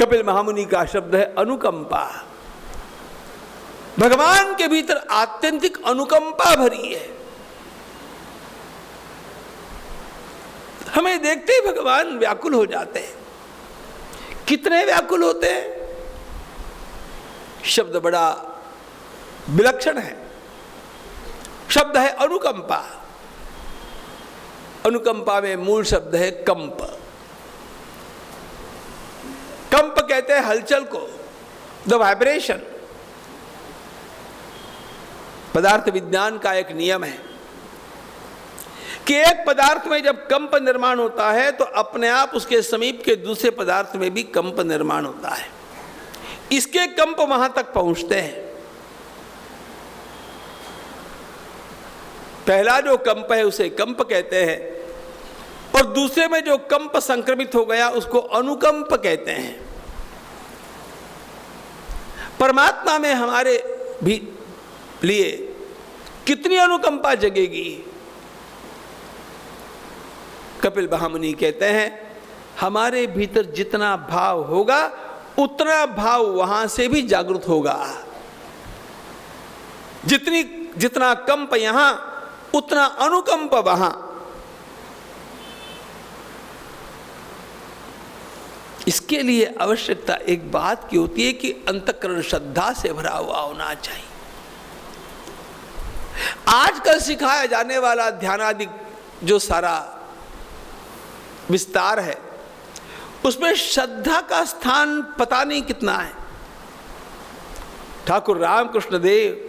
कपिल महामुनि का शब्द है अनुकंपा। भगवान के भीतर आत्यंतिक अनुकंपा भरी है। हमें देखते ही भगवान व्याकुल हो जाते हैं। कितने व्याकुल होते हैं, शब्द बड़ा विलक्षण है। शब्द है अनुकंपा। अनुकंपा में मूल शब्द है कंप। कंप कहते हैं हलचल को, द वाइब्रेशन। पदार्थ विज्ञान का एक नियम है कि एक पदार्थ में जब कंप निर्माण होता है तो अपने आप उसके समीप के दूसरे पदार्थ में भी कंप निर्माण होता है। इसके कंप वहां तक पहुंचते हैं। पहला जो कंप है उसे कंप कहते हैं, और दूसरे में जो कंप संक्रमित हो गया उसको अनुकंप कहते हैं। परमात्मा में हमारे भी लिए कितनी अनुकंपा जगेगी। कपिल महामुनि कहते हैं हमारे भीतर जितना भाव होगा उतना भाव वहां से भी जागृत होगा। जितना कंप यहां उतना अनुकंप वहां। इसके लिए आवश्यकता एक बात की होती है कि अंतःकरण श्रद्धा से भरा हुआ होना चाहिए। आजकल सिखाया जाने वाला ध्यानादि जो सारा विस्तार है उसमें श्रद्धा का स्थान पता नहीं कितना है। ठाकुर रामकृष्ण देव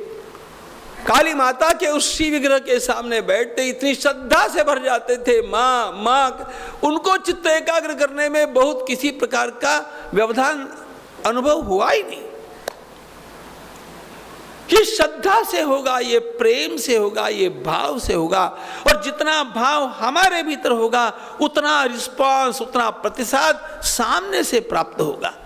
काली माता के उस शिव विग्रह के सामने बैठते इतनी श्रद्धा से भर जाते थे। माँ माँ, उनको चित्त एकाग्र करने में बहुत किसी प्रकार का व्यवधान अनुभव हुआ ही नहीं। ये श्रद्धा से होगा, ये प्रेम से होगा, ये भाव से होगा। और जितना भाव हमारे भीतर होगा उतना रिस्पांस, उतना प्रतिसाद सामने से प्राप्त होगा।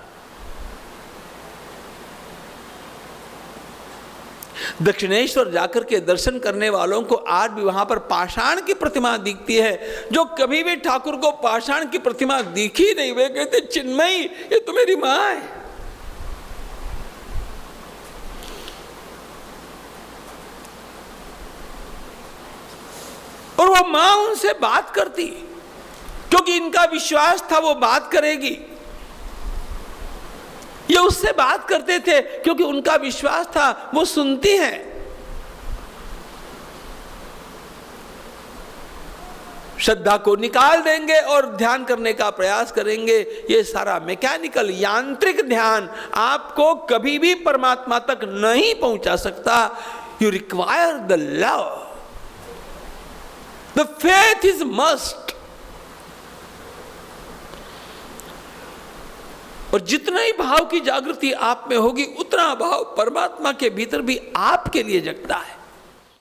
दक्षिणेश्वर जाकर के दर्शन करने वालों को आज भी वहां पर पाषाण की प्रतिमा दिखती है। जो कभी भी ठाकुर को पाषाण की प्रतिमा दिखी नहीं, वे कहते चिन्मयी ये तो मेरी मां है। और वो मां उनसे बात करती क्योंकि इनका विश्वास था वो बात करेगी। ये उससे बात करते थे क्योंकि उनका विश्वास था वो सुनती हैं। श्रद्धा को निकाल देंगे और ध्यान करने का प्रयास करेंगे। ये सारा मैकेनिकल, यांत्रिक ध्यान आपको कभी भी परमात्मा तक नहीं पहुंचा सकता। You require the love, the faith is must. और जितना ही भाव की जागृति आप में होगी उतना भाव परमात्मा के भीतर भी आपके लिए जगता है।